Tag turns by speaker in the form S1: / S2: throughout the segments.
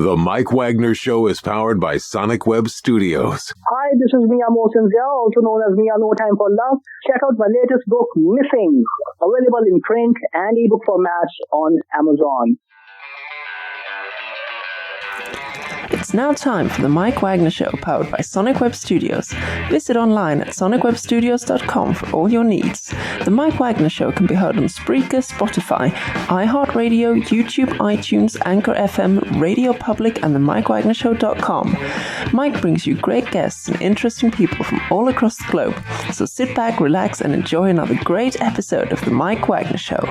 S1: The Mike Wagner Show is powered by Sonic Web Studios.
S2: Hi, this is Mia Mosensia, also known as Mia No Time for Love. Check out my latest book, Missing, available in print and ebook formats on Amazon.
S3: It's now time for the Mike Wagner Show, powered by Sonic Web Studios. Visit online at sonicwebstudios.com for all your needs. The Mike Wagner Show can be heard on Spreaker, Spotify, iHeartRadio, YouTube, iTunes, Anchor FM, Radio Public, and the MikeWagnerShow.com. Mike brings you great guests and interesting people from all across the globe. So sit back, relax, and enjoy another great episode of the Mike Wagner Show.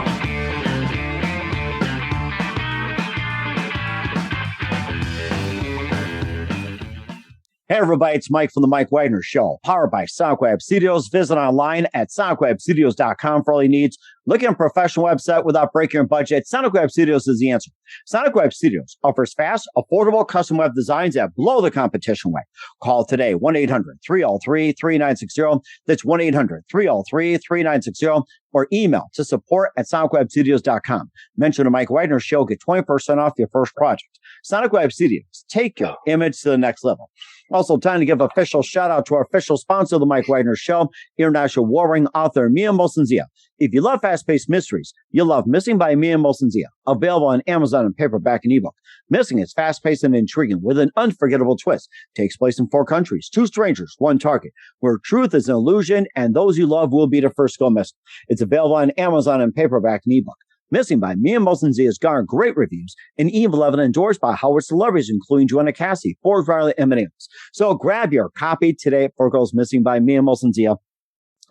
S4: Hey everybody, it's Mike from the Mike Wagner Show, powered by Sonic Web Studios. Visit online at sonicwebstudios.com for all your needs. Look at a professional website without breaking your budget. Sonic Web Studios is the answer. Sonic Web Studios offers fast, affordable custom web designs that blow the competition away. Call today, 1-800-303-3960. That's 1-800-303-3960. Or email to support@sonicwebstudios.com. Mention the Mike Wagner Show, get 20% off your first project. Sonic Web Studios, take your image to the next level. Also, time to give official shout out to our official sponsor of the Mike Wagner Show, international warring author Mia Mosensia. If you love fast-paced mysteries, you'll love Missing by Mia Mosensia, available on Amazon in paperback and ebook. Missing is fast-paced and intriguing with an unforgettable twist. Takes place in 4 countries, 2 strangers, 1 target, where truth is an illusion and those you love will be the first to go missing. It's available on Amazon in paperback and ebook. Missing by Mia Mosensia has garnered great reviews and even endorsed by Howard celebrities, including Joanna Cassie, Forbes Riley, and many others. So grab your copy today for Girls Missing by Mia Mosensia,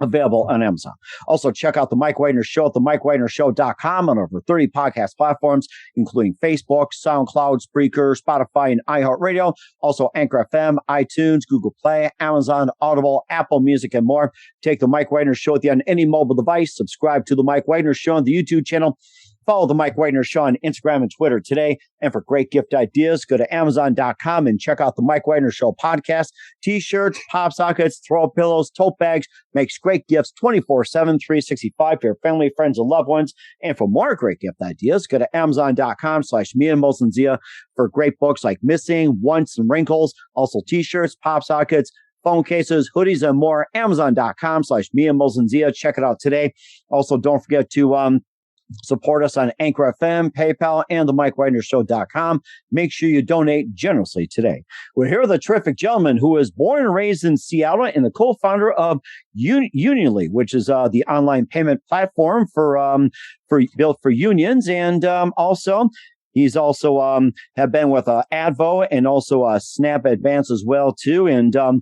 S4: available on Amazon. Also, check out the Mike Wagner Show at themikewagnershow.com on over 30 podcast platforms, including Facebook, SoundCloud, Spreaker, Spotify, and iHeartRadio. Also, Anchor FM, iTunes, Google Play, Amazon, Audible, Apple Music, and more. Take the Mike Wagner Show with you on any mobile device. Subscribe to the Mike Wagner Show on the YouTube channel. Follow the Mike Wagner Show on Instagram and Twitter today. And for great gift ideas, go to Amazon.com and check out the Mike Wagner Show podcast. T-shirts, pop sockets, throw pillows, tote bags. Makes great gifts 24/7, 365 for your family, friends, and loved ones. And for more great gift ideas, go to Amazon.com/Mia Mosensia for great books like Missing, Once, and Wrinkles. Also T-shirts, pop sockets, phone cases, hoodies, and more. Amazon.com/Mia Mosensia. Check it out today. Also, don't forget to support us on Anchor FM, PayPal, and the MikeWagnerShow.com. Make sure you donate generously today. We're here with a terrific gentleman who was born and raised in Seattle and the co-founder of Unionly, which is the online payment platform for built for unions, and also. He's also have been with Advo and also Snap Advance as well too, and of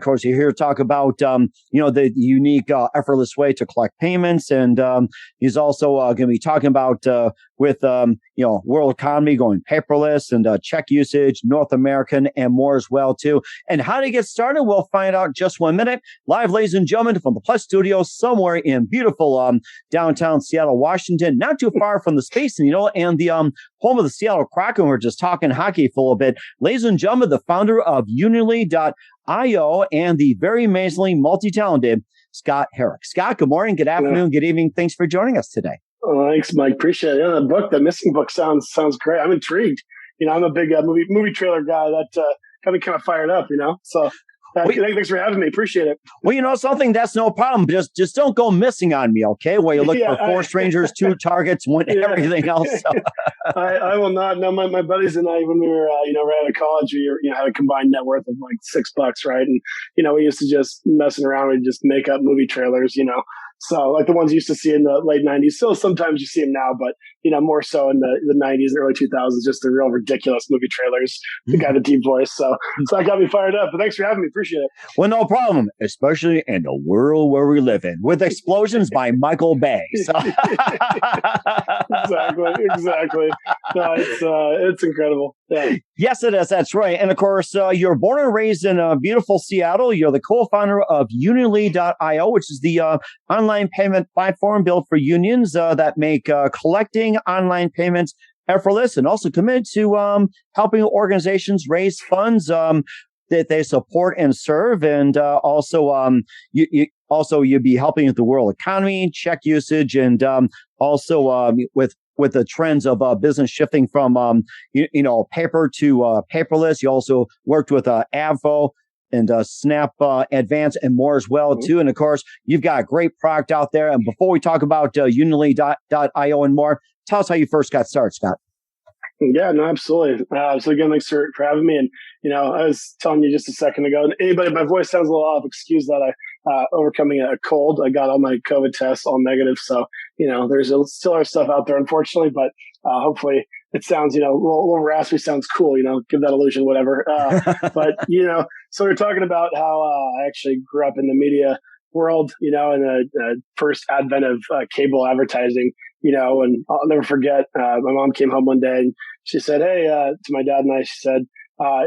S4: course you're here to talk about the unique effortless way to collect payments, and he's also going to be talking about with world economy going paperless and check usage, North American, and more as well too. And how to get started, we'll find out in just 1 minute. Live, ladies and gentlemen, from the Plus Studio somewhere in beautiful downtown Seattle, Washington, not too far from the Space Needle and the home of the Seattle Kraken. We're just talking hockey for a little bit. Ladies and gentlemen, the founder of Unionly.io and the very amazingly multi-talented Scott Heric. Scott, good morning, good afternoon, good evening. Thanks for joining us today.
S5: Oh, thanks, Mike. Appreciate it. Yeah, the Missing book sounds great. I'm intrigued. I'm a big movie trailer guy. That got me kind of fired up. So thanks for having me. Appreciate it.
S4: Well, something that's no problem. Just don't go missing on me, okay? Where you look for 4 strangers, 2 targets, 1 everything else. So.
S5: I will not. No, my buddies and I, when we were right out of college, we had a combined net worth of like $6, right? And we used to just messing around. We'd just make up movie trailers, So like the ones you used to see in the late 90s. Still sometimes you see them now, but more so in the 90s and early 2000s, just the real ridiculous movie trailers. The guy with the deep voice. So that got me fired up. But thanks for having me. Appreciate it.
S4: Well, no problem, especially in the world where we live in, with explosions by Michael Bay. So.
S5: Exactly. No, it's incredible. Yeah.
S4: Yes, it is. That's right. And of course, you're born and raised in beautiful Seattle. You're the co-founder of Unionly.io, which is the online payment platform built for unions that make collecting online payments effortless, and also committed to helping organizations raise funds that they support and serve, and you'd be helping with the world economy, check usage, and also with with the trends of business shifting from paper to paperless. You also worked with Avvo and Snap Advance and more as well too. And of course, you've got a great product out there. And before we talk about Unily.io and more, tell us how you first got started, Scott.
S5: Yeah, no, absolutely. So again, thanks for having me. And, I was telling you just a second ago, anybody, my voice sounds a little off. Excuse that. I overcoming a cold. I got all my COVID tests all negative. So, there's still our stuff out there, unfortunately, but hopefully it sounds, a little raspy, sounds cool, give that illusion, whatever. But, so we're talking about how I actually grew up in the media world, in the first advent of cable advertising. And I'll never forget, my mom came home one day and she said, hey, to my dad and I, she said,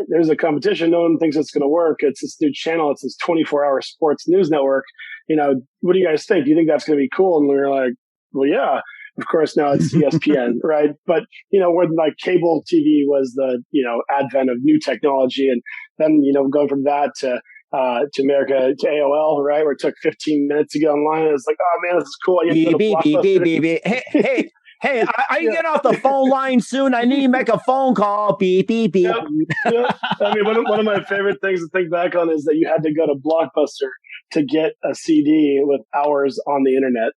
S5: there's a competition. No one thinks it's going to work. It's this new channel. It's this 24-hour sports news network. What do you guys think? Do you think that's going to be cool? And we were like, well, yeah, of course now it's ESPN, right? But, when like cable TV was the, advent of new technology. And then, going from that to America, to AOL, right? Where it took 15 minutes to get online. It's like, oh man, this is cool.
S4: Beep. Hey, I get off the phone line soon. I need to make a phone call. Beep.
S5: Yep. I mean, one of my favorite things to think back on is that you had to go to Blockbuster to get a CD with hours on the internet.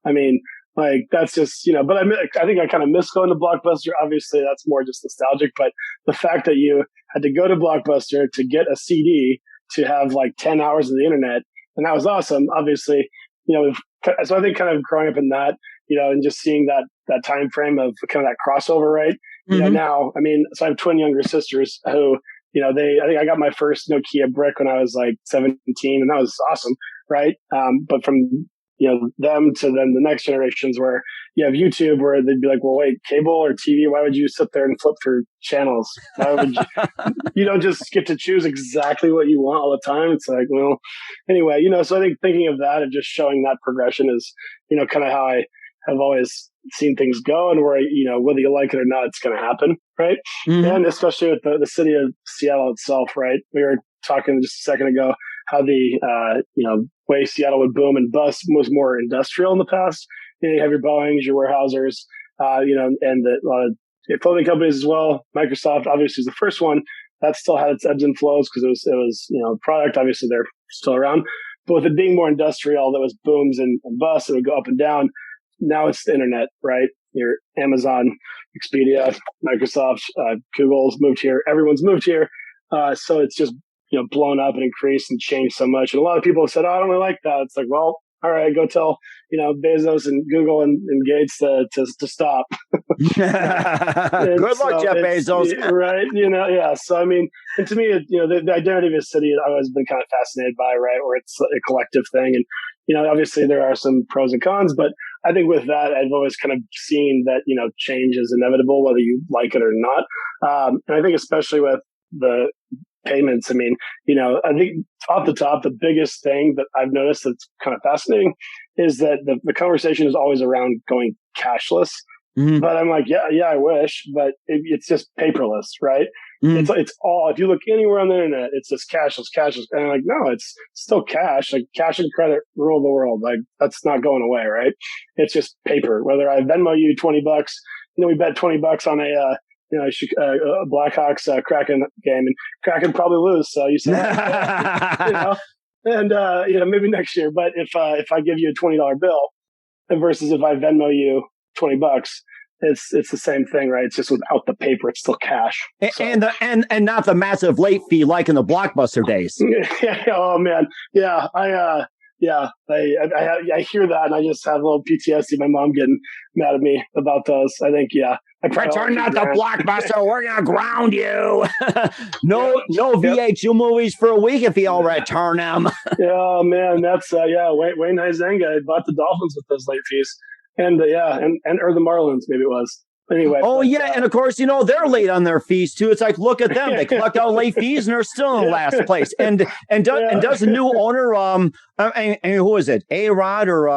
S5: I mean, like that's just, but I think I kind of miss going to Blockbuster. Obviously, that's more just nostalgic. But the fact that you had to go to Blockbuster to get a CD to have like 10 hours of the internet, and that was awesome. Obviously, so I think kind of growing up in that, and just seeing that time frame of kind of that crossover, right? Now, I mean, so I have twin younger sisters who, I think I got my first Nokia brick when I was like 17, and that was awesome, right? But from them to then the next generations where you have YouTube where they'd be like, well, wait, cable or TV? Why would you sit there and flip through channels? Why would you don't just get to choose exactly what you want all the time? It's like, well, anyway, so I think thinking of that and just showing that progression is, kind of how I have always seen things go, and where, whether you like it or not, it's going to happen. Right. Mm-hmm. And especially with the city of Seattle itself, right? We were talking just a second ago how the, way Seattle would boom and bust was more industrial in the past. You have your Boeings, your Weyerhaeusers, and the clothing companies as well. Microsoft obviously is the first one that still had its ebbs and flows because it was product. Obviously they're still around, but with it being more industrial, that was booms and busts. It would go up and down. Now it's the internet, right? Your Amazon, Expedia, Microsoft, Google's moved here. Everyone's moved here. So it's just blown up and increased and changed so much. And a lot of people have said, oh, I don't really like that. It's like, well, all right, go tell, Bezos and Google and Gates to stop.
S4: Good luck, Jeff Bezos.
S5: Right. Yeah. So, I mean, and to me, the identity of a city, I've always been kind of fascinated by, right? Where it's a collective thing. And, obviously there are some pros and cons, but I think with that, I've always kind of seen that, change is inevitable, whether you like it or not. And I think especially with the payments, I mean, I think off the top, the biggest thing that I've noticed that's kind of fascinating is that the conversation is always around going cashless. Mm-hmm. But I'm like, yeah, I wish, but it's just paperless, right? Mm-hmm. It's all, if you look anywhere on the internet, it's just cashless. And I'm like, no, it's still cash. Like cash and credit rule the world. Like that's not going away, right? It's just paper. Whether I Venmo you $20, we bet $20 on a Blackhawks Kraken game, and Kraken probably lose. So you say, and maybe next year. But if I give you a $20 bill versus if I Venmo you $20, it's the same thing, right? It's just without the paper, it's still cash. So.
S4: And not the massive late fee like in the Blockbuster days.
S5: Oh man, yeah. I hear that, and I just have a little PTSD. My mom getting mad at me about those. I think,
S4: return that to Blockbuster. We're gonna ground you. No VHU movies for a week if you don't return them.
S5: Yeah, man, that's Wayne Huizenga bought the Dolphins with those late fees, and or the Marlins, maybe it was. Anyway.
S4: And of course, they're late on their fees too. It's like, look at them; they collect all late fees and they're still in last place. And does the new owner, and who is it? A-Rod or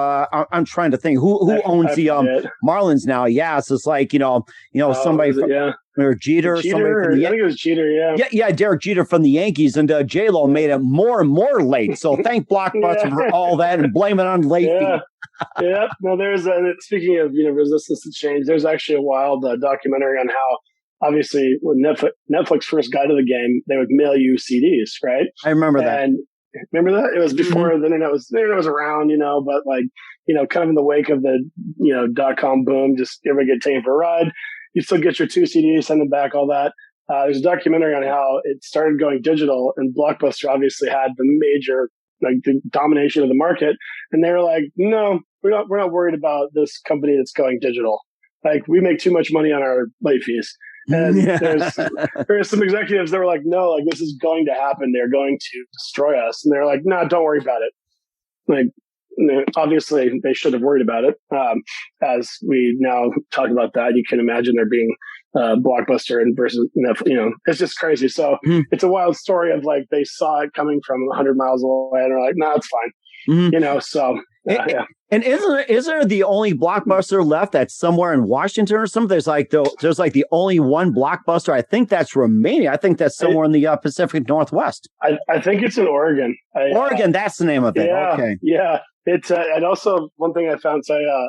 S4: I'm trying to think who owns the Marlins now? Yeah, so it's like somebody. or Jeter, somebody from the
S5: I think it was Jeter, yeah.
S4: Yeah, Derek Jeter from the Yankees, and J-Lo made it more and more late. So thank Blockbuster for all that and blame it on late fees.
S5: Yeah. No, speaking of, resistance to change, there's actually a wild documentary on how, obviously, when Netflix first got to the game, they would mail you CDs, right?
S4: I remember that.
S5: And remember that? It was before the internet was around, but kind of in the wake of the, .com boom, just everybody get taken for a ride. You still get your 2 CDs, send them back, all that. There's a documentary on how it started going digital, and Blockbuster obviously had the major, the domination of the market. And they were like, no, we're not worried about this company that's going digital. Like, we make too much money on our late fees. And there's some executives that were like, no, like, this is going to happen. They're going to destroy us. And they're like, no, don't worry about it. Like, obviously they should have worried about it. As we now talk about that, you can imagine there being Blockbuster and versus, it's just crazy. So it's a wild story of like, they saw it coming from 100 miles away and they're like, no, it's fine. So yeah.
S4: And is there the only Blockbuster left that's somewhere in Washington or something? There's like the only one Blockbuster. I think that's Romania. I think that's somewhere in the Pacific Northwest.
S5: I think it's in Oregon.
S4: Oregon, that's the name of it.
S5: Yeah,
S4: okay.
S5: Yeah. It's and also one thing I found. So I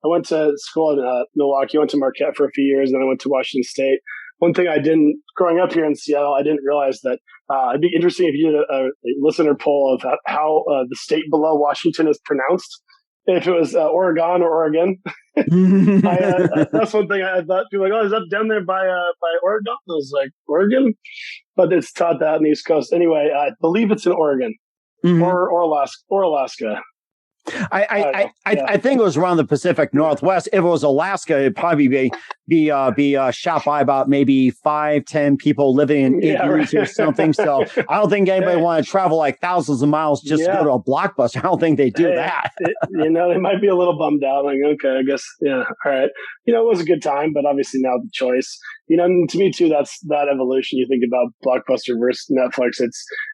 S5: went to school in Milwaukee. Went to Marquette for a few years, and then I went to Washington State. One thing growing up here in Seattle, I didn't realize that it'd be interesting if you did a listener poll of how the state below Washington is pronounced. If it was Oregon or Oregon. That's one thing I thought. People were like, oh, is that down there by Oregon? I was like, Oregon? But it's taught that on the East Coast. Anyway, I believe it's in Oregon or Alaska.
S4: I think it was around the Pacific Northwest. If it was Alaska, it'd probably be shot by about maybe 5-10 people living in igloos or something. So I don't think anybody want to travel like thousands of miles just to go to a Blockbuster. I don't think they do that.
S5: They might be a little bummed out. Like, okay, I guess, all right. It was a good time, but obviously now the choice. And to me too, that's that evolution. You think about Blockbuster versus Netflix.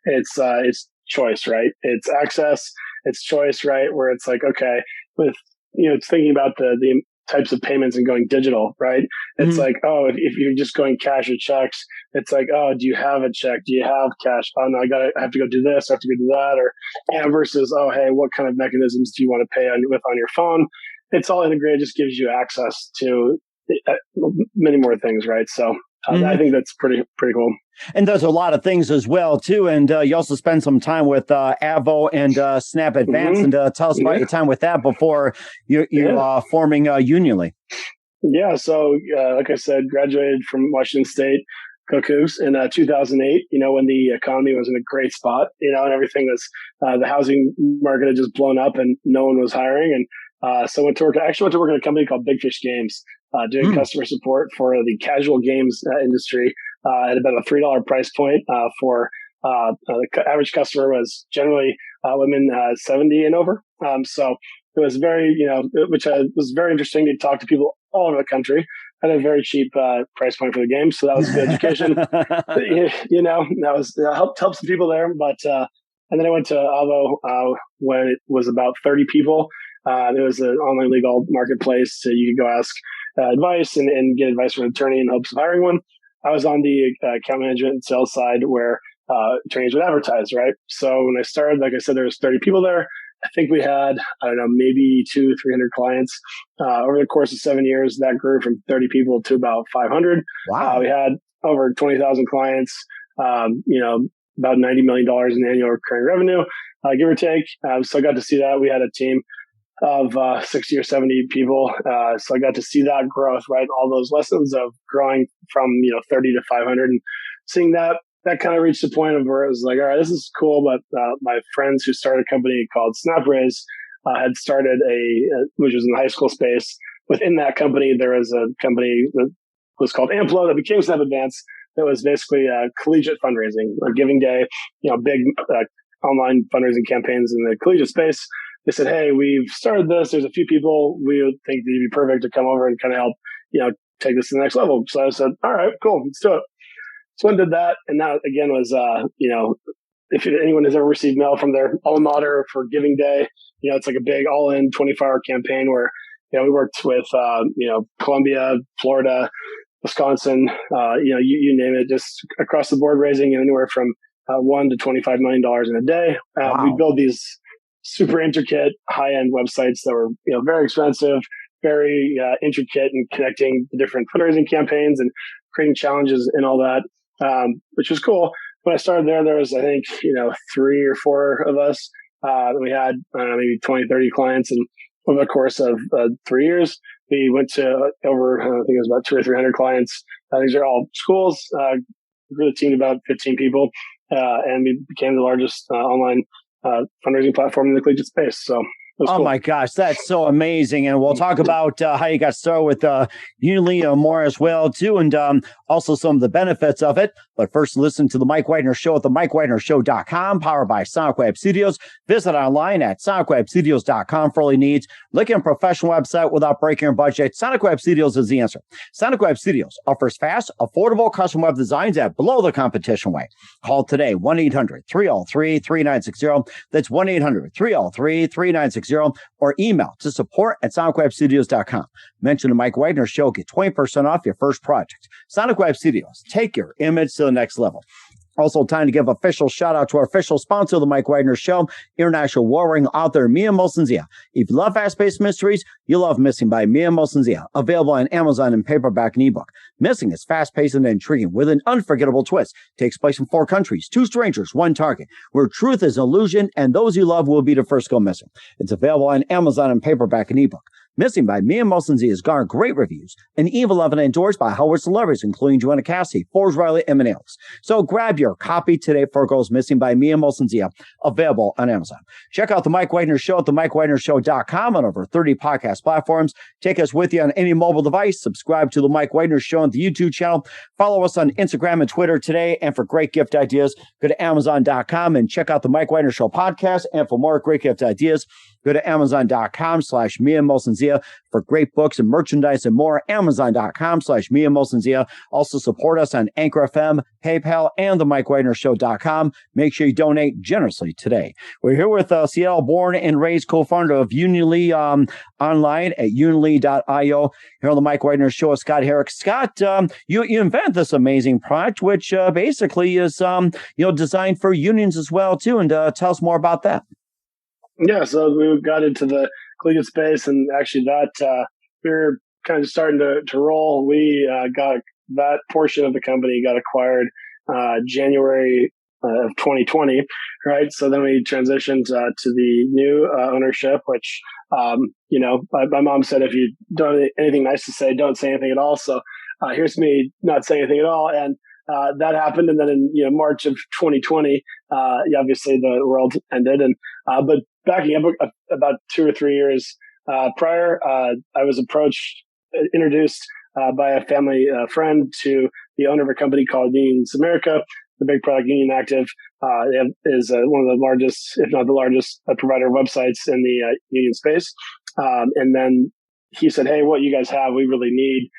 S5: It's choice, right? It's access. It's choice, right? Where it's like, okay, with, it's thinking about the types of payments and going digital, right? It's like, oh, if you're just going cash or checks, it's like, oh, do you have a check? Do you have cash? Oh no, I have to go do this. I have to go do that. Or, versus, oh, hey, what kind of mechanisms do you want to pay on your phone? It's all integrated, just gives you access to many more things, right? So I think that's pretty cool.
S4: And there's a lot of things as well, too. And you also spend some time with Avo and Snap Advance. And tell us about your time with that before you're forming Unionly. Yeah,
S5: so like I said, graduated from Washington State Cuckoos in 2008, when the economy was in a great spot, and everything was, the housing market had just blown up and no one was hiring. And so I went to work at a company called Big Fish Games, doing customer support for the casual games industry. At about a $3 price point for the average customer was generally women 70 and over. So it was very, which was very interesting to talk to people all over the country at a very cheap price point for the game. So that was good education. That was helped some people there. But and then I went to Avo when it was about 30 people. It was an online legal marketplace, so you could go ask advice and get advice from an attorney in hopes of hiring one. I was on the account management and sales side where attorneys would advertise, right? So when I started, like I said, there was 30 people there. I think we had, maybe 200-300 clients. Over the course of 7 years, that grew from 30 people to about 500.
S4: Wow.
S5: We had over 20,000 clients, about $90 million in annual recurring revenue, give or take. So I got to see that. We had a team of 60 or 70 people. So I got to see that growth, right? All those lessons of growing from, 30 to 500 and seeing that kind of reached the point of where it was like, all right, this is cool. But my friends who started a company called SnapRaise had started which was in the high school space. Within that company, there was a company that was called Amplo that became Snap Advance. That was basically collegiate fundraising, a giving day, big online fundraising campaigns in the collegiate space. They said, hey, we've started this. There's a few people we would think that you'd be perfect to come over and kind of help, take this to the next level. So I said, all right, cool, let's do it. So I did that. And that again was, if anyone has ever received mail from their alma mater for Giving Day, it's like a big all in 24-hour campaign where, we worked with, Columbia, Florida, Wisconsin, you name it, just across the board, raising anywhere from $1 to $25 million in a day.
S4: Wow.
S5: We build these super intricate, high-end websites that were very expensive, very intricate in connecting the different fundraising campaigns and creating challenges and all that, which was cool. When I started there was, I think, 3 or 4 of us. We had maybe 20, 30 clients, and over the course of 3 years, we went to over, I think it was about 200 or 300 clients. These are all schools. Grew the team to about 15 people, and we became the largest online fundraising platform in the collegiate space. So
S4: Oh,
S5: cool.
S4: my gosh, that's so amazing. And we'll talk about how you got started with Unily more as well, too, and also some of the benefits of it. But first, listen to The Mike Wagner Show at themikewagnershow.com, powered by Sonic Web Studios. Visit online at sonicwebstudios.com for all your needs. Look at a professional website without breaking your budget. Sonic Web Studios is the answer. Sonic Web Studios offers fast, affordable custom web designs at below the competition way. Call today, 1-800-303-3960. That's 1-800-303-3960. Or email to support@sonicwebstudios.com. Mention the Mike Wagner Show. Get 20% off your first project. Sonic Web Studios. Take your image to the next level. Also, time to give official shout out to our official sponsor of the Mike Wagner Show, international warring author Mia Molson-Zia. If you love fast-paced mysteries, you love Missing by Mia Molson-Zia. Available on Amazon in paperback and ebook. Missing is fast-paced and intriguing with an unforgettable twist. Takes place in 4 countries, 2 strangers, 1 target, where truth is an illusion and those you love will be the first go missing. It's available on Amazon in paperback and ebook. Missing by Mia Molson-Zia has garnered great reviews and even loved and endorsed by Howard celebrities, including Joanna Cassidy, Forbes Riley, and else. So grab your copy today for it goes Missing by Mia Molson-Zia, available on Amazon. Check out The Mike Wagner Show at themikewagnershow.com on over 30 podcast platforms. Take us with you on any mobile device. Subscribe to The Mike Wagner Show on the YouTube channel. Follow us on Instagram and Twitter today. And for great gift ideas, go to Amazon.com and check out The Mike Wagner Show podcast. And for more great gift ideas, go to Amazon.com/Mia Molson-Zia for great books and merchandise and more. Amazon.com/Mia Molson-Zia. Also support us on Anchor FM, PayPal, and themikewagnershow.com. Make sure you donate generously today. We're here with Seattle-born and raised co-founder of Unily online at unily.io. Here on the Mike Wagner Show with Scott Heric. Scott, you invented this amazing product, which basically is designed for unions as well, too. And tell us more about that.
S5: Yeah, so we got into the collegiate space, and actually that we were kind of starting to roll. We got that portion of the company got acquired January of 2020, right? So then we transitioned to the new ownership, which my mom said, if you don't have anything nice to say, don't say anything at all. So here's me not saying anything at all, and that happened. And then in March of 2020, obviously the world ended, and but backing up about 2 or 3 years prior, I was introduced by a family friend to the owner of a company called Unions America, the big product Union Active. Is one of the largest, if not the largest, provider of websites in the union space. And then he said, "Hey, what you guys have, we really need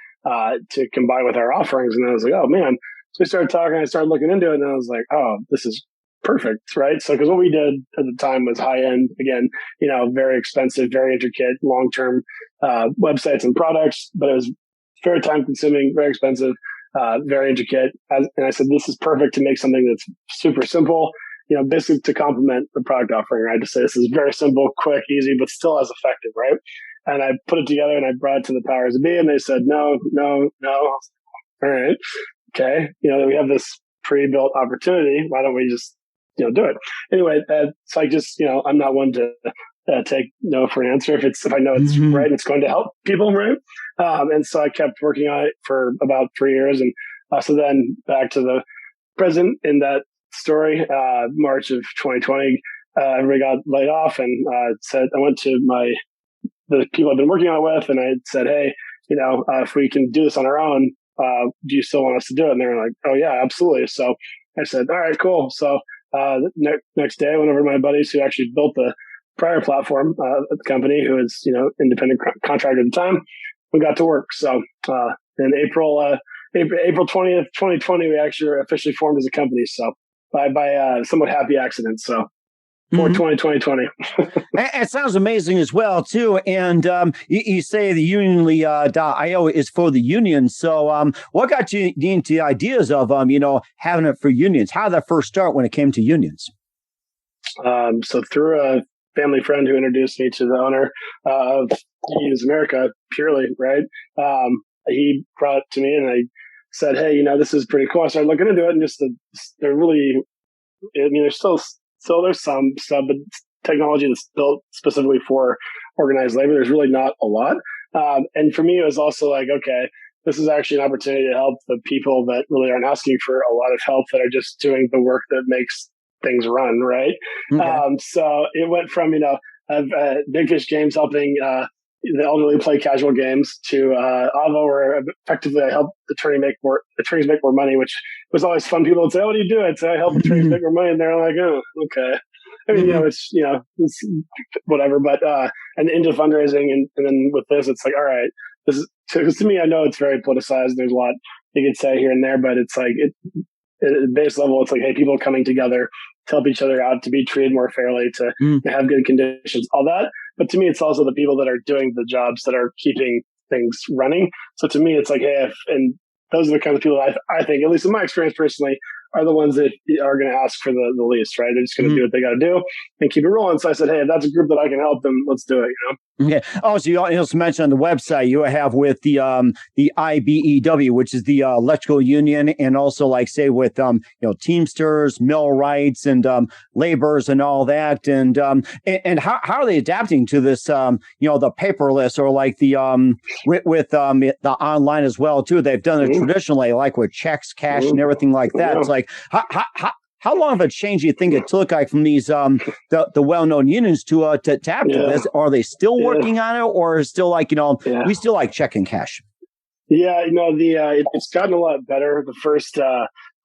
S5: to combine with our offerings." And I was like, "Oh man." So we started talking, I started looking into it, and I was like, "Oh, this is perfect," right? So, because what we did at the time was high end, again, very expensive, very intricate, long-term websites and products, but it was very time consuming, very expensive, very intricate. And I said, this is perfect to make something that's super simple, basically to complement the product offering, right? To say this is very simple, quick, easy, but still as effective, right? And I put it together and I brought it to the powers that be, and they said, no. All right. Okay. We have this pre-built opportunity. Why don't we just do it. Anyway, so I just, I'm not one to take no for an answer if I know it's right and it's going to help people, right? And so I kept working on it for about 3 years. And so then back to the present in that story, March of 2020, everybody got laid off, and I went to the people I've been working on it with, and I said, "Hey, if we can do this on our own, do you still want us to do it?" And they were like, "Oh yeah, absolutely." So I said, "All right, cool." So next day, I went over to my buddies who actually built the prior platform at the company, who is independent contractor at the time. We got to work. So in April 20th, 2020, we actually were officially formed as a company. So by somewhat happy accident. So for 2020.
S4: It sounds amazing as well, too. And you say the unionly.io is for the unions. So what got you into the ideas of, having it for unions? How did that first start when it came to unions?
S5: So through a family friend who introduced me to the owner of Unions America, Purely, right? He brought it to me and I said, hey, this is pretty cool. I started looking into it and they're really, there's still there's some stuff, but technology that's built specifically for organized labor, there's really not a lot. And for me, it was also like, okay, this is actually an opportunity to help the people that really aren't asking for a lot of help, that are just doing the work that makes things run, right? Okay. So it went from, Big Fish Games helping the elderly play casual games to Avo, where effectively I help attorneys make more money, which was always fun. People would say, "Oh, what do you do?" I'd say, "I help attorneys make more money," and they're like, "Oh, okay." I mean, it's whatever. But and into fundraising, and then with this, it's like, all right, this is, because to me, I know it's very politicized. There's a lot you could say here and there, but it's like at base level, it's like, hey, people coming together to help each other out, to be treated more fairly, to have good conditions, all that. But to me, it's also the people that are doing the jobs that are keeping things running. So to me, it's like, hey, and those are the kinds of people I think, at least in my experience personally, are the ones that are going to ask for the least, right? They're just going to do what they got to do and keep it rolling. So I said, hey, if that's a group that I can help them, let's do it,
S4: Okay. Oh, so you also mentioned on the website you have with the IBEW, which is the electrical union, and also like say with Teamsters, millwrights, and laborers and all that, and how are they adapting to this? The paperless, or like the with the online as well too. They've done it traditionally, like with checks, cash, and everything like that. It's like how long of a change do you think it took, like from these the well-known unions to adapt to this? Are they still working on it, or is still like we still like checking cash?
S5: Yeah, it's gotten a lot better. The first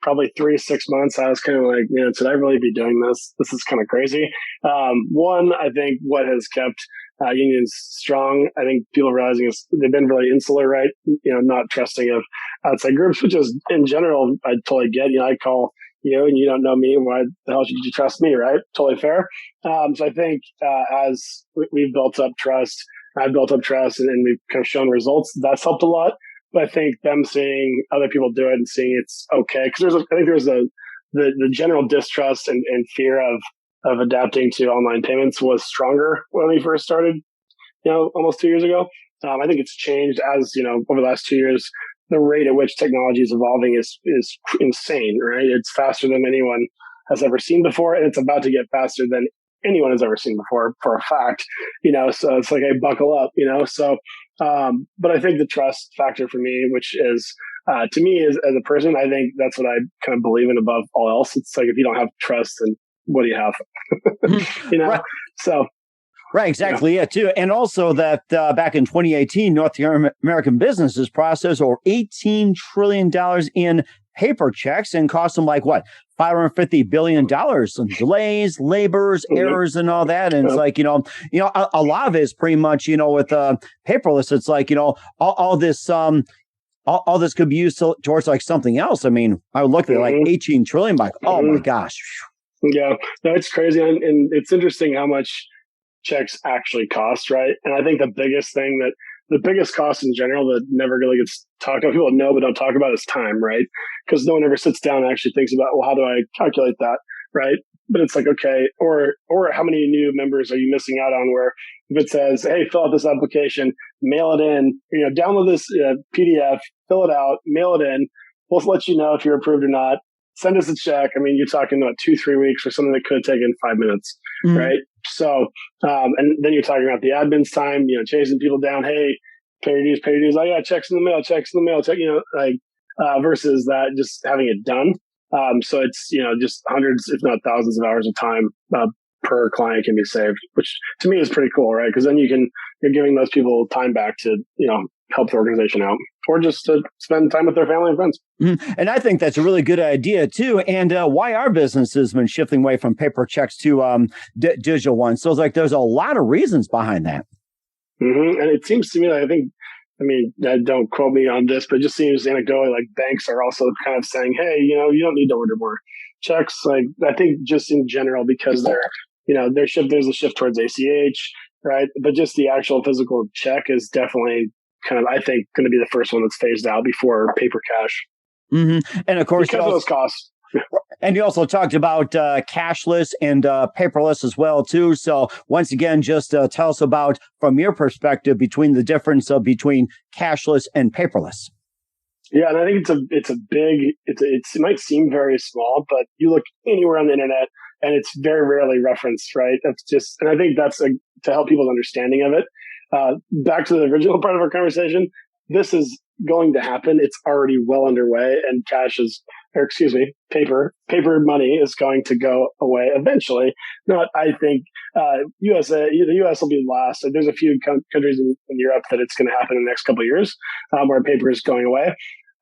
S5: probably 3-6 months, I was kind of like, should I really be doing this? This is kind of crazy. One, I think what has kept unions strong, I think people realizing is they've been really insular, right? Not trusting of outside groups, which is in general, I totally get. I call you and you don't know me. Why the hell should you trust me, right? Totally fair. So I think as we've built up trust, I've built up trust, and we've kind of shown results, that's helped a lot. But I think them seeing other people do it and seeing it's okay, because I think there's the general distrust and fear of adapting to online payments was stronger when we first started, almost 2 years ago. I think it's changed as, over the last 2 years, the rate at which technology is evolving is insane, right? It's faster than anyone has ever seen before, and it's about to get faster than anyone has ever seen before, for a fact, so it's like, hey, buckle up, so, but I think the trust factor for me, which is, to me as a person, I think that's what I kind of believe in above all else. It's like, if you don't have trust, then what do you have?
S4: Right.
S5: So.
S4: Right, exactly. Yeah, too. And also that back in 2018, North American businesses processed over $18 trillion in paper checks and cost them like what? $550 billion. Some delays, labors, errors, and all that. And it's like, a lot of it is pretty much, with paperless, it's like, all this, all this could be used towards like something else. I mean, I would look at it like 18 trillion, like, oh my gosh.
S5: Yeah, no, it's crazy. And it's interesting how much checks actually cost, right? And I think the biggest cost in general that never really gets talked about, people know but don't talk about, is time, right? Because no one ever sits down and actually thinks about, well, how do I calculate that, right? But it's like, okay, or how many new members are you missing out on, where if it says, hey, fill out this application, mail it in, download this PDF, fill it out, mail it in, we'll let you know if you're approved or not, send us a check. I mean, you're talking about 2-3 weeks for something that could have taken 5 minutes, right? So, and then you're talking about the admin's time, chasing people down. Hey, pay your dues. Oh yeah, checks in the mail, check, versus that, just having it done. So it's, just hundreds, if not thousands of hours of time, per client can be saved, which to me is pretty cool, right? Because then you're giving those people time back to, help the organization out, or just to spend time with their family and friends.
S4: And I think that's a really good idea too. And why our business has been shifting away from paper checks to digital ones. So it's like, there's a lot of reasons behind that.
S5: And it seems to me like, don't quote me on this, but it just seems anecdotally like banks are also kind of saying, hey, you don't need to order more checks. Like, I think just in general, because they're there's a shift towards ACH, right? But just the actual physical check is definitely kind of, I think, going to be the first one that's phased out before paper cash.
S4: Mm-hmm. And of course,
S5: because of those costs.
S4: And you also talked about cashless and paperless as well, too. So once again, just tell us about, from your perspective, between the difference between cashless and paperless.
S5: Yeah, and I think it might seem very small, but you look anywhere on the internet and it's very rarely referenced, right? And I think that's to help people's understanding of it. Back to the original part of our conversation, this is going to happen. It's already well underway, and paper money is going to go away eventually. I think the U.S. will be last. There's a few countries in Europe that it's going to happen in the next couple of years where paper is going away.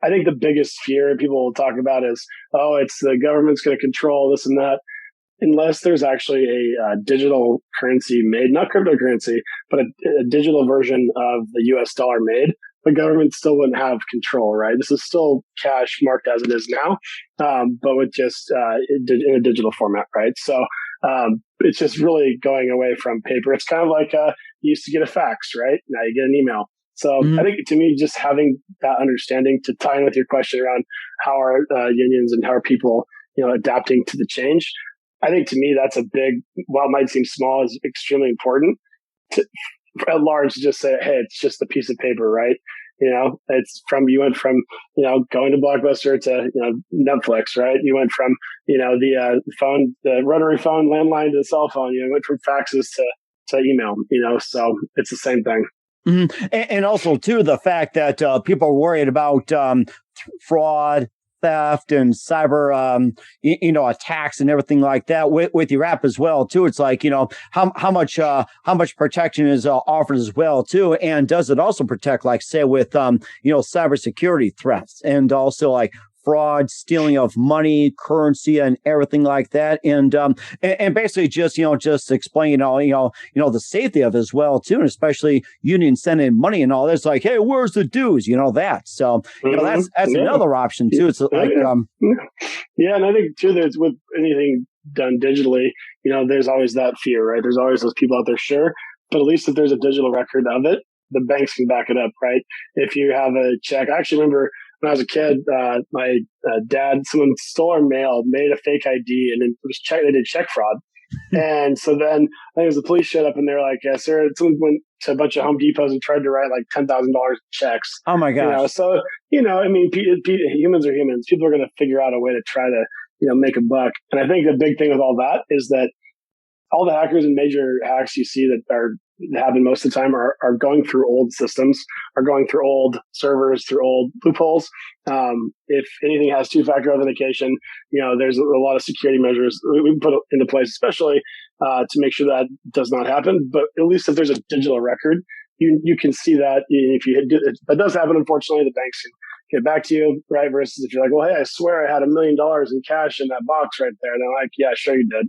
S5: I think the biggest fear people will talk about is, it's the government's going to control this and that. Unless there's actually a digital currency made, not cryptocurrency, but a digital version of the US dollar made, the government still wouldn't have control, right? This is still cash marked as it is now, but with just in a digital format, right? So it's just really going away from paper. It's kind of like you used to get a fax, right? Now you get an email. So I think, to me, just having that understanding, to tie in with your question around how are unions and how are people adapting to the change, I think, to me, that's a big, while it might seem small, is extremely important to, at large, to just say, hey, it's just a piece of paper, right? You went from going to Blockbuster to Netflix, right? You went from the phone, the rotary phone, landline to the cell phone. You went from faxes to email. So it's the same thing.
S4: Mm-hmm. And also, too, the fact that people are worried about fraud, theft, and cyber, attacks and everything like that with your app as well, too. It's like, how much protection is offered as well, too. And does it also protect, like, say, with, cybersecurity threats, and also like fraud, stealing of money, currency, and everything like that, and basically just explain the safety of it as well too, and especially unions sending money and all this. Like, hey, where's the dues? That. So that's another option too. It's like
S5: and I think too, there's, with anything done digitally, there's always that fear, right? There's always those people out there, sure, but at least if there's a digital record of it, the banks can back it up, right? If you have a check, I actually remember, when I was a kid, my dad, someone stole our mail, made a fake ID, and then they did check fraud. And so then I think it was the police showed up and they're like, yeah, sir, someone went to a bunch of Home Depots and tried to write like $10,000 checks.
S4: Oh my gosh.
S5: So, humans are humans. People are going to figure out a way to try to, make a buck. And I think the big thing with all that is that all the hackers and major hacks you see that happen most of the time are going through old systems, are going through old servers, through old loopholes. If anything has two-factor authentication, there's a lot of security measures we put into place, especially to make sure that does not happen. But at least if there's a digital record, you can see that. If that does happen, unfortunately, the banks can get back to you, right? Versus if you're like, well, hey, I swear I had $1 million in cash in that box right there. And they're like, yeah, sure you did.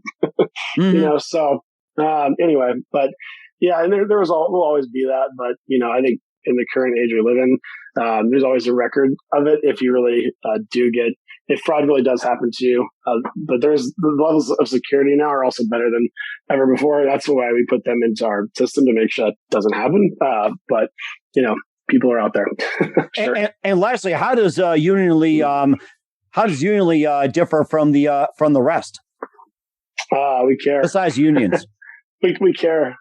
S5: Mm-hmm. Anyway, but yeah, and there will always be that. But, I think in the current age we live in, there's always a record of it if you really if fraud really does happen to you. But the levels of security now are also better than ever before. That's why we put them into our system, to make sure that doesn't happen. But, people are out there. Sure.
S4: And lastly, how does Unionly differ from the rest?
S5: We care.
S4: Besides unions,
S5: we care.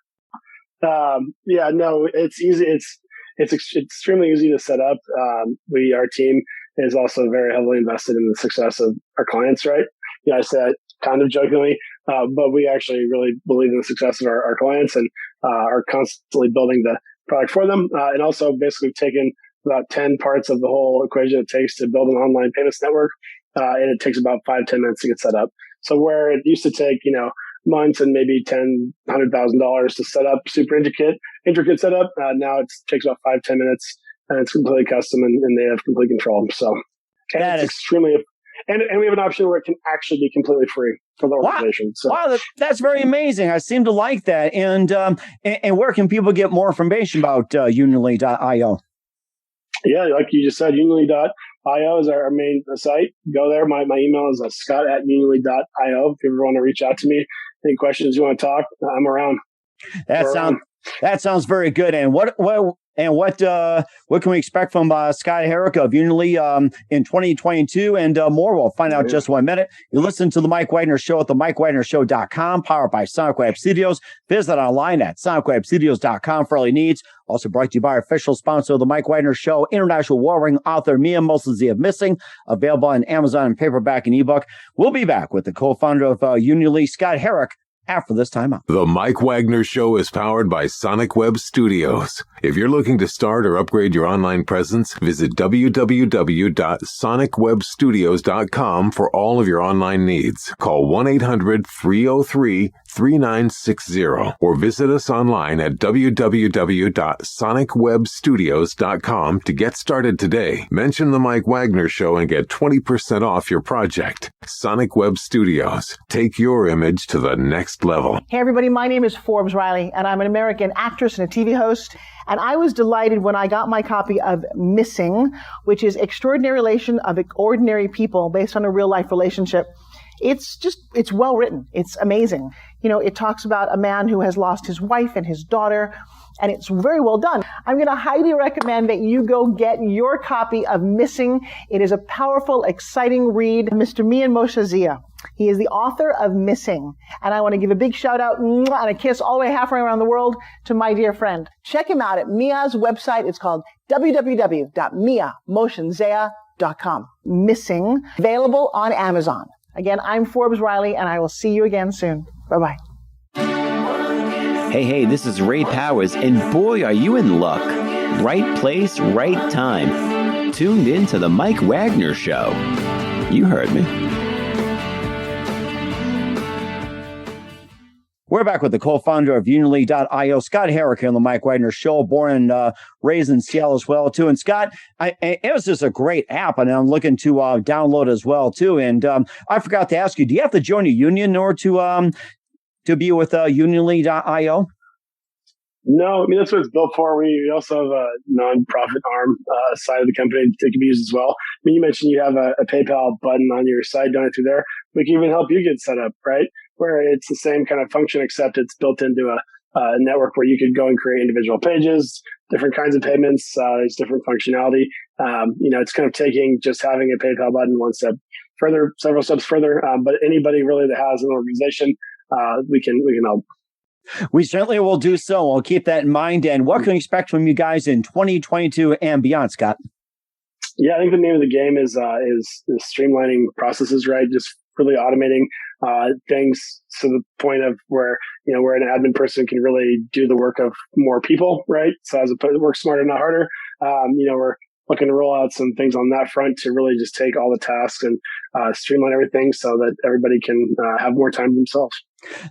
S5: It's easy. It's extremely easy to set up. Our team is also very heavily invested in the success of our clients, right? I say that kind of jokingly, but we actually really believe in the success of our clients, and are constantly building the product for them, and also basically taking about 10 parts of the whole equation it takes to build an online payments network, and it takes about 5-10 minutes to get set up. So where it used to take, months and maybe $100,000 to set up super intricate setup, now it takes about 5-10 minutes, and it's completely custom, and they have complete control. So it's extremely, and we have an option where it can actually be completely free for the organization.
S4: Wow, that's very amazing. I seem to like that. And where can people get more information about Unionly.io?
S5: Yeah, like you just said, Unionly.io is our main site. Go there. My email is scott@unionly.io if you ever want to reach out to me. any questions you want to talk, I'm around.
S4: That sounds very good. And what can we expect from Scott Heric of Unity in 2022 and more? We'll find out in just 1 minute. You listen to the Mike Wagner Show at themikewagnershow.com, powered by Sonic Web Studios. Visit online at sonicwebstudios.com for all your needs. Also brought to you by our official sponsor of the Mike Wagner Show, international war-ring author Mia Moses of Missing, available on Amazon in paperback and ebook. We'll be back with the co-founder of Unity, Scott Heric, after this time out.
S1: The Mike Wagner Show is powered by Sonic Web Studios. If you're looking to start or upgrade your online presence, visit www.sonicwebstudios.com for all of your online needs. Call 1-800-303-3960 or visit us online at www.sonicwebstudios.com to get started today. Mention the Mike Wagner Show and get 20% off your project. Sonic Web Studios. Take your image to the next level.
S6: Hey everybody, my name is Forbes Riley and I'm an American actress and a TV host. And I was delighted when I got my copy of Missing, which is Extraordinary Relation of Ordinary People based on a real life relationship. It's well written. It's amazing. You know, it talks about a man who has lost his wife and his daughter, and it's very well done. I'm going to highly recommend that you go get your copy of Missing. It is a powerful, exciting read. Mr. Mian Moshe Zia. He is the author of Missing. And I want to give a big shout out and a kiss all the way halfway around the world to my dear friend. Check him out at Mia's website. It's called www.miamotionzea.com. Missing, available on Amazon. Again, I'm Forbes Riley, and I will see you again soon. Bye-bye.
S7: Hey, this is Ray Powers, and boy, are you in luck. Right place, right time. Tuned in to the Mike Wagner Show. You heard me.
S4: We're back with the co-founder of Unity.io, Scott Heric, here on the Mike Wagner Show, born and raised in Seattle as well, too. And Scott, it was just a great app, and I'm looking to download as well, too. And I forgot to ask you, do you have to join a union in order to be with Unity.io?
S5: No, I mean, that's what it's built for. We also have a nonprofit arm side of the company that can be used as well. I mean, you mentioned you have a PayPal button on your site, done it through there. We can even help you get set up, right? Where it's the same kind of function, except it's built into a network where you could go and create individual pages, different kinds of payments. There's different functionality. It's kind of taking just having a PayPal button one step further, several steps further. But anybody really that has an organization, we can help.
S4: We certainly will do so. We'll keep that in mind. And what can we expect from you guys in 2022 and beyond, Scott?
S5: Yeah, I think the name of the game is streamlining processes, right? Just really automating things to the point of where an admin person can really do the work of more people, right? So as opposed to work smarter, not harder. We're looking to roll out some things on that front to really just take all the tasks and streamline everything so that everybody can have more time to themselves.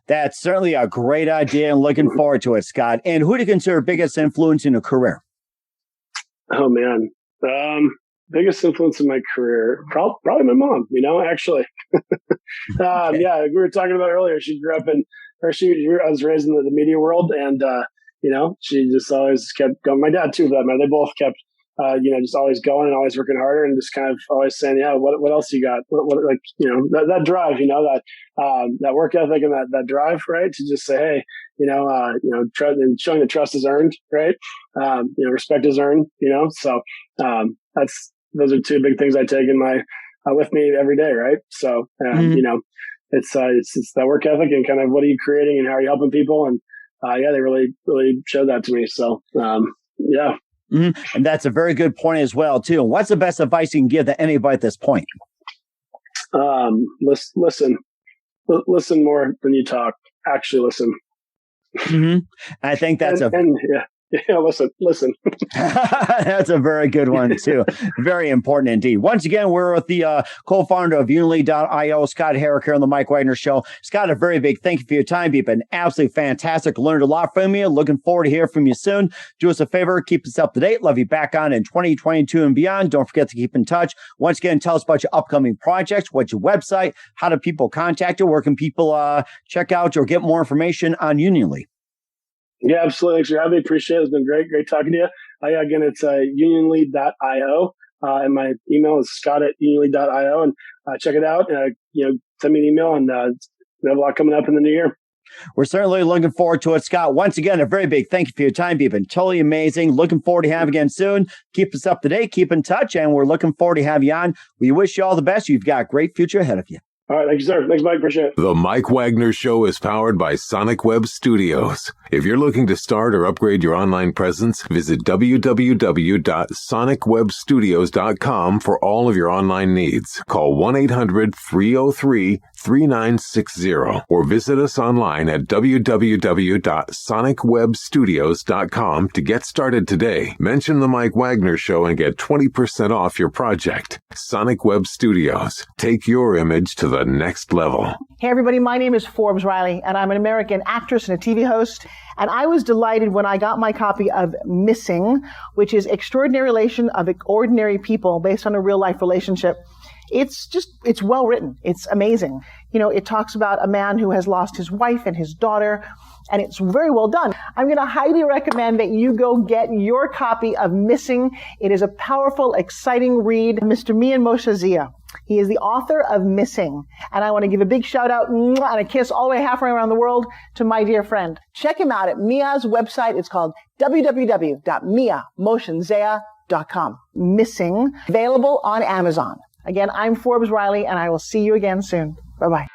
S4: That's certainly a great idea, and looking forward to it, Scott. And who do you consider biggest influence in your career?
S5: Oh, man. Biggest influence in my career, probably my mom, actually.
S4: Okay.
S5: Yeah, we were talking about earlier. She grew up I was raised in the media world, and, she just always kept going. My dad, too, but they both kept, just always going and always working harder and just kind of always saying, yeah, what else you got? That drive, that work ethic and that drive, right? To just say, hey, and showing that trust is earned, right? Respect is earned, so, those are two big things I take in my, with me every day, right? So, it's that work ethic and kind of what are you creating and how are you helping people? And, they really, really showed that to me. So, yeah.
S4: Mm-hmm. And that's a very good point as well, too. What's the best advice you can give to anybody at this point?
S5: Listen more than you talk. Actually listen.
S4: Mm-hmm. I think that's
S5: listen.
S4: That's a very good one, too. Very important indeed. Once again, we're with the co-founder of Unity.io, Scott Heric, here on the Mike Wagner Show. Scott, a very big thank you for your time. You've been absolutely fantastic. Learned a lot from you. Looking forward to hearing from you soon. Do us a favor. Keep us up to date. Love you back on in 2022 and beyond. Don't forget to keep in touch. Once again, tell us about your upcoming projects. What's your website? How do people contact you? Where can people check out or get more information on Unity?
S5: Yeah, absolutely. Thanks for having me. Appreciate it. It's been great talking to you. Again, it's unionlead.io. And my email is scott@unionlead.io. And check it out. Send me an email, and we have a lot coming up in the new year.
S4: We're certainly looking forward to it, Scott. Once again, a very big thank you for your time. You've been totally amazing. Looking forward to having you again soon. Keep us up to date. Keep in touch, and we're looking forward to have you on. We wish you all the best. You've got a great future ahead of you.
S5: All right. Thank you, sir. Thanks, Mike. Appreciate it.
S1: The Mike Wagner Show is powered by Sonic Web Studios. If you're looking to start or upgrade your online presence, visit www.sonicwebstudios.com for all of your online needs. Call 1-800-303-3960 or visit us online at www.sonicwebstudios.com to get started today. Mention the Mike Wagner Show and get 20% off your project. Sonic Web Studios. Take your image to the next level.
S6: Hey everybody, my name is Forbes Riley, and I'm an American actress and a TV host. And I was delighted when I got my copy of Missing, which is Extraordinary Relation of Ordinary People based on a real life relationship. It's well written. It's amazing. It talks about a man who has lost his wife and his daughter, and it's very well done. I'm going to highly recommend that you go get your copy of Missing. It is a powerful, exciting read. Mr. Mian Moshe Zia. He is the author of Missing. And I want to give a big shout out and a kiss all the way halfway around the world to my dear friend. Check him out at Mia's website. It's called www.miamotionsea.com. Missing. Available on Amazon. Again, I'm Forbes Riley, and I will see you again soon. Bye-bye.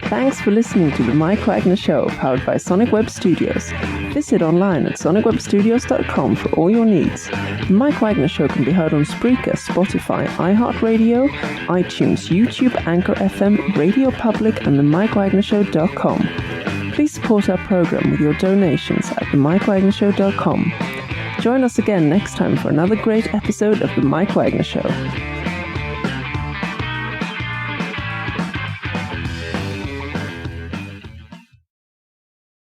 S3: Thanks for listening to The Mike Wagner Show, powered by Sonic Web Studios. Visit online at sonicwebstudios.com for all your needs. The Mike Wagner Show can be heard on Spreaker, Spotify, iHeartRadio, iTunes, YouTube, Anchor FM, Radio Public, and themikewagnershow.com. Please support our program with your donations at themikewagnershow.com. Join us again next time for another great episode of The Mike Wagner Show.